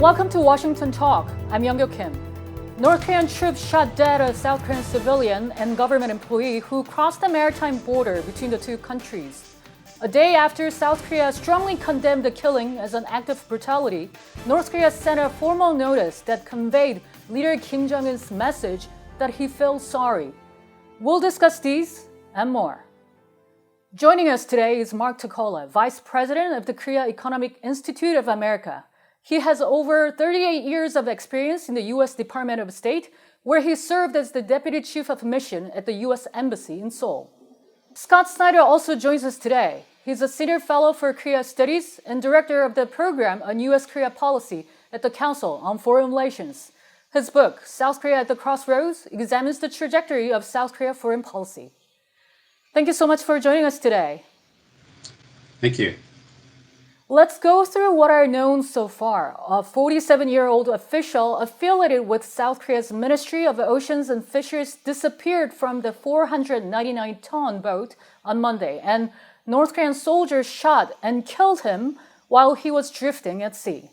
Welcome to Washington Talk. I'm Young Kim. North Korean troops shot dead a South Korean civilian and government employee who crossed the maritime border between the two countries. A day after South Korea strongly condemned the killing as an act of brutality, North Korea sent a formal notice that conveyed leader Kim Jong-un's message that he feels sorry. We'll discuss these and more. Joining us today is Mark Tokola, Vice President of the Korea Economic Institute of America. He has over 38 years of experience in the U.S. Department of State, where he served as the Deputy Chief of Mission at the U.S. Embassy in Seoul. Scott Snyder also joins us today. He's a Senior Fellow for Korea Studies and Director of the Program on U.S.-Korea Policy at the Council on Foreign Relations. His book, South Korea at the Crossroads, examines the trajectory of South Korea foreign policy. Thank you so much for joining us today. Thank you. Let's go through what are known so far. A 47-year-old official affiliated with South Korea's Ministry of Oceans and Fisheries disappeared from the 499-ton boat on Monday, and North Korean soldiers shot and killed him while he was drifting at sea.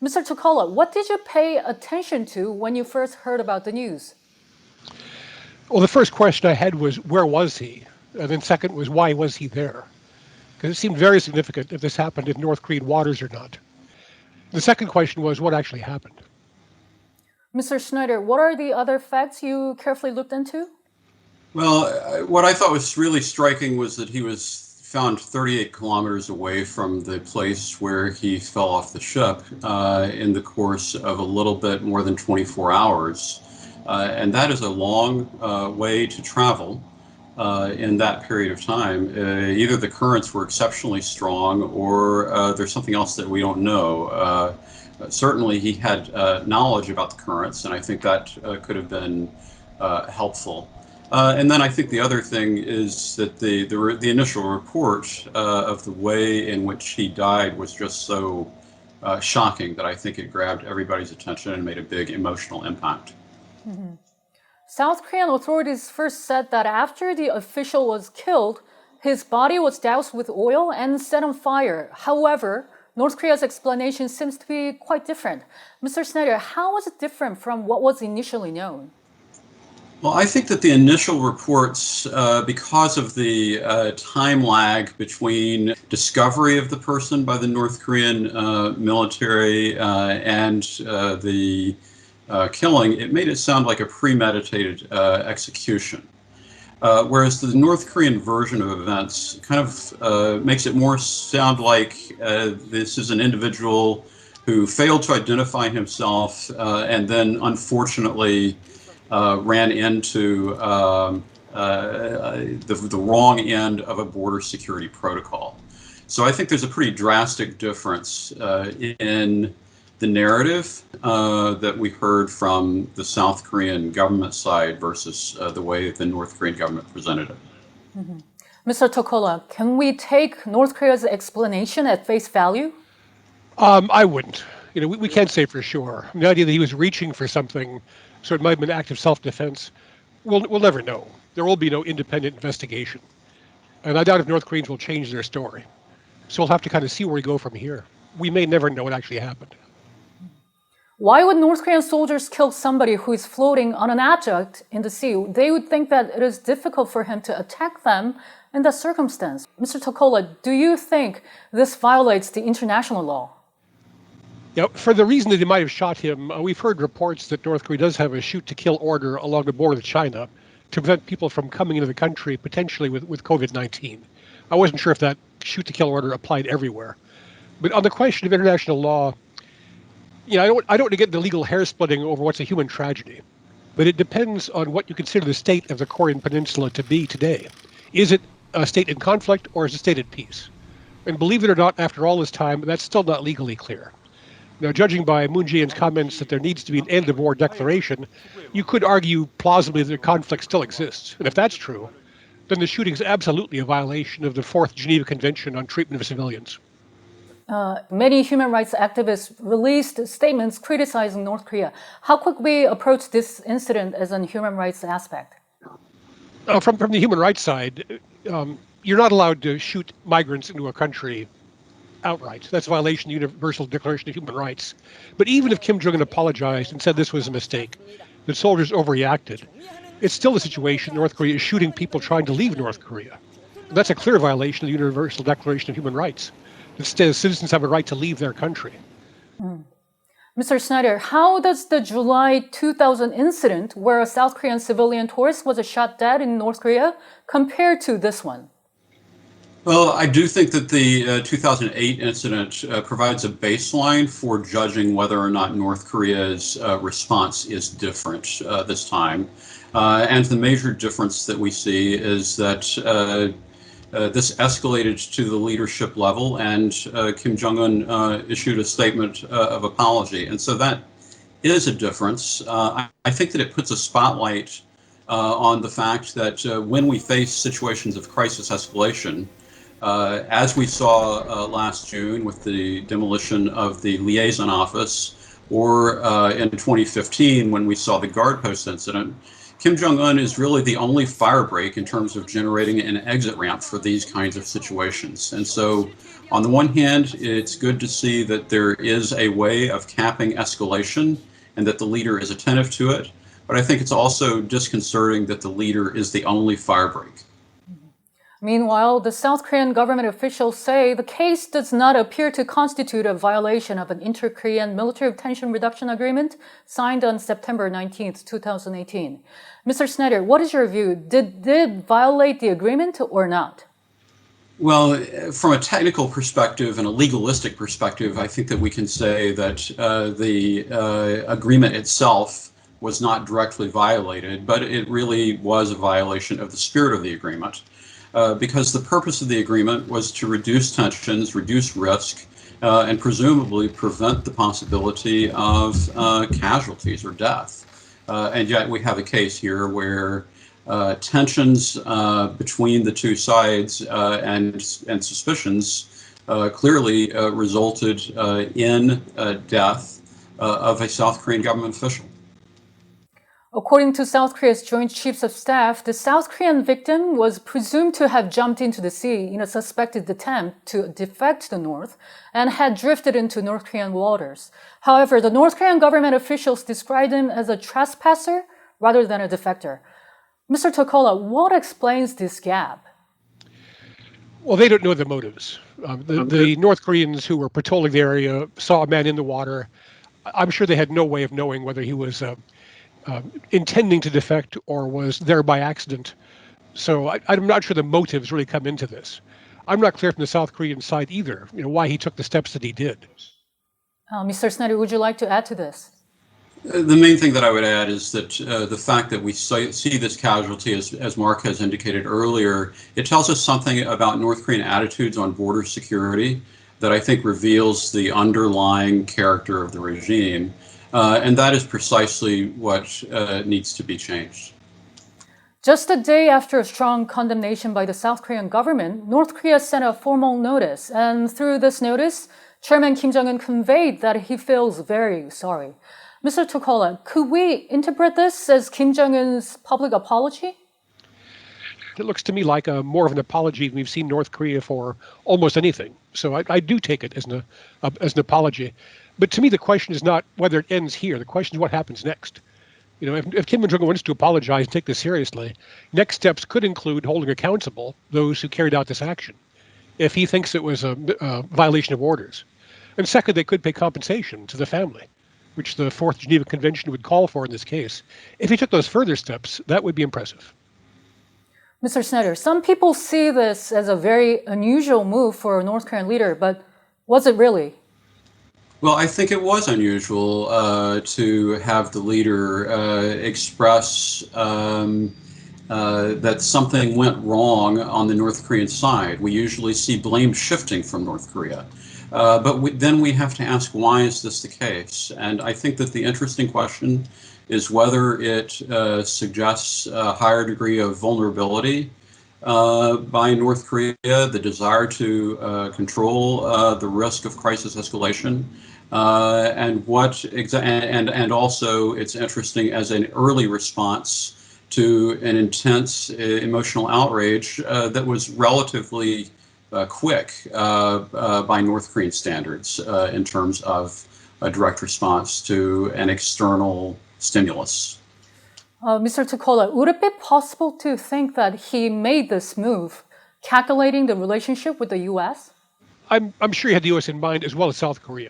Mr. Tokola, what did you pay attention to when you first heard about the news? Well, the first question I had was, where was he? And then second was, why was he there? Because it seemed very significant if this happened in North Korean waters or not. The second question was, what actually happened? Mr. Snyder, what are the other facts you carefully looked into? Well, what I thought was really striking was that he was found 38 kilometers away from the place where he fell off the ship in the course of a little bit more than 24 hours. And that is a long way to travel. In that period of time. Either the currents were exceptionally strong or there's something else that we don't know. Certainly he had knowledge about the currents, and I think that could have been helpful. And then I think the other thing is that the initial report of the way in which he died was just so shocking that I think it grabbed everybody's attention and made a big emotional impact. Mm-hmm. South Korean authorities first said that after the official was killed, his body was doused with oil and set on fire. However, North Korea's explanation seems to be quite different. Mr. Snyder, how was it different from what was initially known? Well, I think that the initial reports, because of the time lag between discovery of the person by the North Korean military and the killing, it made it sound like a premeditated execution. Whereas the North Korean version of events kind of makes it more sound like this is an individual who failed to identify himself and then unfortunately ran into the wrong end of a border security protocol. So I think there's a pretty drastic difference in the narrative that we heard from the South Korean government side versus the way the North Korean government presented it. Mm-hmm. Mr. Tokola, can we take North Korea's explanation at face value? I wouldn't. We can't say for sure. The idea that he was reaching for something, so it might have been an act of self-defense, we'll never know. There will be no independent investigation. And I doubt if North Koreans will change their story. So we'll have to kind of see where we go from here. We may never know what actually happened. Why would North Korean soldiers kill somebody who is floating on an object in the sea? They would think that it is difficult for him to attack them in that circumstance. Mr. Tokola, do you think this violates the international law? Yeah, for the reason that they might have shot him, we've heard reports that North Korea does have a shoot-to-kill order along the border with China to prevent people from coming into the country, potentially with COVID-19. I wasn't sure if that shoot-to-kill order applied everywhere. But on the question of international law, I don't want to get into legal hair splitting over what's a human tragedy, but it depends on what you consider the state of the Korean Peninsula to be today. Is it a state in conflict or is it a state at peace? And believe it or not, after all this time, that's still not legally clear. Now, judging by Moon Jae-in's comments that there needs to be an end of war declaration, you could argue plausibly that the conflict still exists. And if that's true, then the shooting is absolutely a violation of the Fourth Geneva Convention on Treatment of Civilians. Many human rights activists released statements criticizing North Korea. How could we approach this incident as a human rights aspect? From the human rights side, you're not allowed to shoot migrants into a country outright. That's a violation of the Universal Declaration of Human Rights. But even if Kim Jong-un apologized and said this was a mistake, that soldiers overreacted, it's still a situation North Korea is shooting people trying to leave North Korea. That's a clear violation of the Universal Declaration of Human Rights. Instead, citizens have a right to leave their country. Mr. Snyder, how does the July 2000 incident where a South Korean civilian tourist was shot dead in North Korea compare to this one? Well, I do think that the 2008 incident provides a baseline for judging whether or not North Korea's response is different this time. And the major difference that we see is that this escalated to the leadership level, and Kim Jong-un issued a statement of apology. And so that is a difference. I think that it puts a spotlight on the fact that when we face situations of crisis escalation, as we saw last June with the demolition of the liaison office, or in 2015 when we saw the guard post incident, Kim Jong-un is really the only firebreak in terms of generating an exit ramp for these kinds of situations. And so, on the one hand, it's good to see that there is a way of capping escalation and that the leader is attentive to it. But I think it's also disconcerting that the leader is the only firebreak. Meanwhile, the South Korean government officials say the case does not appear to constitute a violation of an inter-Korean military tension reduction agreement signed on September 19, 2018. Mr. Snyder, what is your view? Did it violate the agreement or not? Well, from a technical perspective and a legalistic perspective, I think that we can say that the agreement itself was not directly violated, but it really was a violation of the spirit of the agreement. Because the purpose of the agreement was to reduce tensions, reduce risk, and presumably prevent the possibility of casualties or death. And yet we have a case here where tensions between the two sides and suspicions clearly resulted in death of a South Korean government official. According to South Korea's Joint Chiefs of Staff, the South Korean victim was presumed to have jumped into the sea in a suspected attempt to defect to the North and had drifted into North Korean waters. However, the North Korean government officials described him as a trespasser rather than a defector. Mr. Tokola, what explains this gap? Well, they don't know the motives. The North Koreans who were patrolling the area saw a man in the water. I'm sure they had no way of knowing whether he was intending to defect or was there by accident. So I'm not sure the motives really come into this. I'm not clear from the South Korean side either, why he took the steps that he did. Mr. Snyder, would you like to add to this? The main thing that I would add is that the fact that we see this casualty, as Mark has indicated earlier, it tells us something about North Korean attitudes on border security that I think reveals the underlying character of the regime. And that is precisely what needs to be changed. Just a day after a strong condemnation by the South Korean government, North Korea sent a formal notice. And through this notice, Chairman Kim Jong-un conveyed that he feels very sorry. Mr. Tokola, could we interpret this as Kim Jong-un's public apology? It looks to me like more of an apology than we've seen North Korea for almost anything. So I do take it as an apology. But to me, the question is not whether it ends here. The question is what happens next. If Kim Jong-un wants to apologize and take this seriously, next steps could include holding accountable those who carried out this action, if he thinks it was a violation of orders. And second, they could pay compensation to the family, which the Fourth Geneva Convention would call for in this case. If he took those further steps, that would be impressive. Mr. Snyder, some people see this as a very unusual move for a North Korean leader, but was it really? Well, I think it was unusual to have the leader express that something went wrong on the North Korean side. We usually see blame shifting from North Korea. But then we have to ask, why is this the case? And I think that the interesting question is whether it suggests a higher degree of vulnerability by North Korea, the desire to control the risk of crisis escalation, and also it's interesting as an early response to an intense emotional outrage that was relatively quick by North Korean standards in terms of a direct response to an external stimulus. Mr. Tokola, would it be possible to think that he made this move calculating the relationship with the U.S.? I'm sure he had the U.S. in mind as well as South Korea.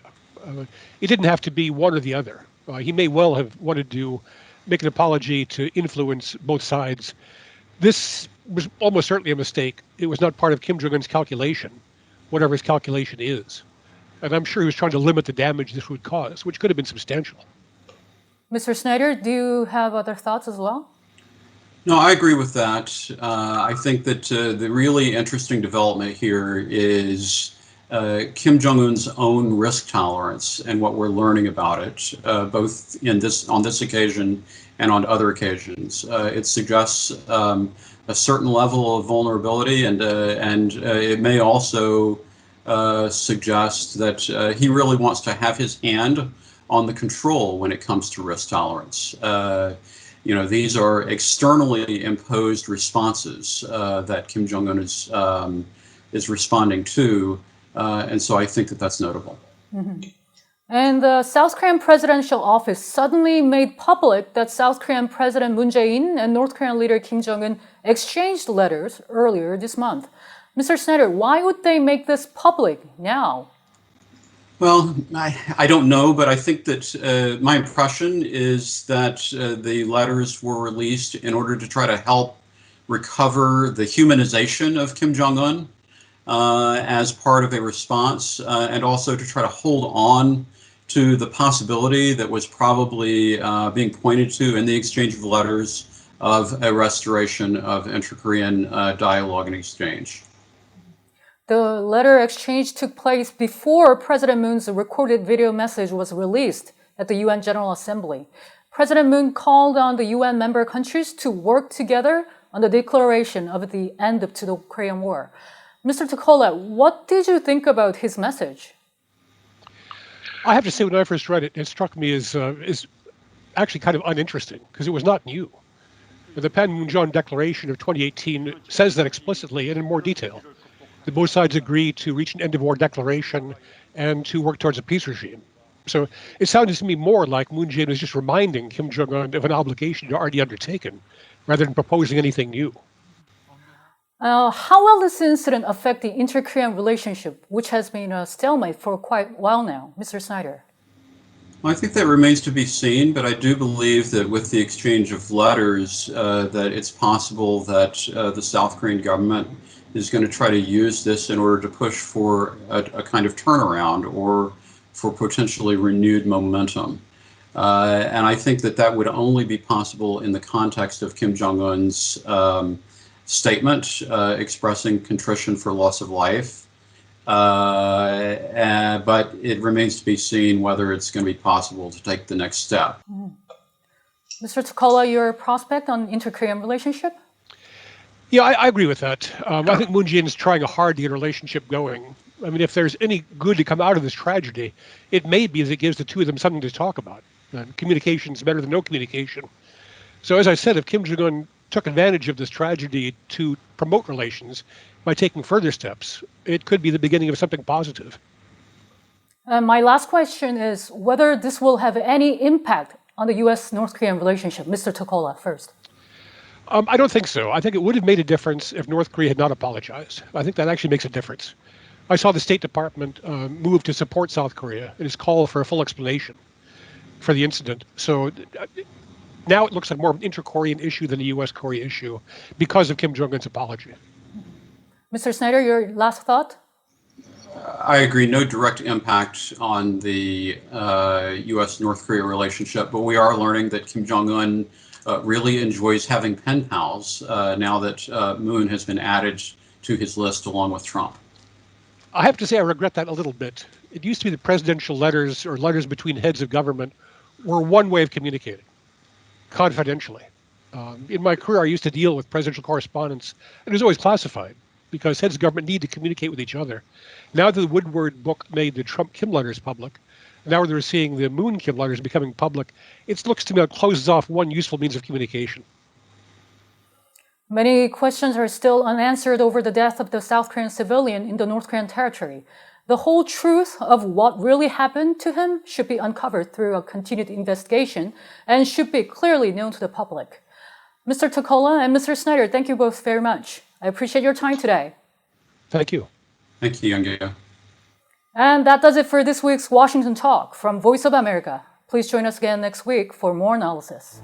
It didn't have to be one or the other. He may well have wanted to make an apology to influence both sides. This was almost certainly a mistake. It was not part of Kim Jong-un's calculation, whatever his calculation is. And I'm sure he was trying to limit the damage this would cause, which could have been substantial. Mr. Snyder, do you have other thoughts as well? No, I agree with that. I think that the really interesting development here is Kim Jong-un's own risk tolerance and what we're learning about it, both on this occasion and on other occasions. It suggests a certain level of vulnerability, and it may also suggest that he really wants to have his hand on the control when it comes to risk tolerance. These are externally imposed responses that Kim Jong-un is responding to, and so I think that that's notable. Mm-hmm. And the South Korean presidential office suddenly made public that South Korean President Moon Jae-in and North Korean leader Kim Jong-un exchanged letters earlier this month. Mr. Snyder, why would they make this public now? Well, I don't know, but I think that my impression is that the letters were released in order to try to help recover the humanization of Kim Jong-un as part of a response, and also to try to hold on to the possibility that was probably being pointed to in the exchange of letters of a restoration of inter-Korean dialogue and exchange. The letter exchange took place before President Moon's recorded video message was released at the UN General Assembly. President Moon called on the UN member countries to work together on the declaration of the end to the Korean War. Mr. Tokola, what did you think about his message? I have to say, when I first read it, it struck me as actually kind of uninteresting because it was not new. The Panmunjom Declaration of 2018 says that explicitly and in more detail. That both sides agree to reach an end-of-war declaration and to work towards a peace regime. So it sounded to me more like Moon Jae-in was just reminding Kim Jong-un of an obligation already undertaken, rather than proposing anything new. How will this incident affect the inter-Korean relationship, which has been a stalemate for quite a while now? Mr. Snyder. Well, I think that remains to be seen, but I do believe that with the exchange of letters, that it's possible that the South Korean government is going to try to use this in order to push for a kind of turnaround or for potentially renewed momentum. And I think that that would only be possible in the context of Kim Jong-un's statement expressing contrition for loss of life. But it remains to be seen whether it's going to be possible to take the next step. Mr. Tokola, your prospect on inter-Korean relationship? Yeah, I agree with that. I think Moon Jae-in is trying hard to get a relationship going. I mean, if there's any good to come out of this tragedy, it may be that it gives the two of them something to talk about. Communication is better than no communication. So as I said, if Kim Jong-un took advantage of this tragedy to promote relations by taking further steps, it could be the beginning of something positive. My last question is whether this will have any impact on the U.S.-North Korean relationship. Mr. Tokola, first. I don't think so. I think it would have made a difference if North Korea had not apologized. I think that actually makes a difference. I saw the State Department move to support South Korea in its call for a full explanation for the incident. So now it looks like more of an inter-Korean issue than a U.S.-Korea issue because of Kim Jong-un's apology. Mr. Snyder, your last thought? I agree. No direct impact on the U.S.-North Korea relationship, but we are learning that Kim Jong-un really enjoys having pen pals now that Moon has been added to his list along with Trump. I have to say I regret that a little bit. It used to be that presidential letters or letters between heads of government were one way of communicating, confidentially. In my career, I used to deal with presidential correspondence, and it was always classified because heads of government need to communicate with each other. Now that the Woodward book made the Trump-Kim letters public, now they're seeing the Moon-Kim letters becoming public, it looks to me like it closes off one useful means of communication. Many questions are still unanswered over the death of the South Korean civilian in the North Korean territory. The whole truth of what really happened to him should be uncovered through a continued investigation and should be clearly known to the public. Mr. Tokola and Mr. Snyder, thank you both very much. I appreciate your time today. Thank you. Thank you, Young. And that does it for this week's Washington Talk from Voice of America. Please join us again next week for more analysis.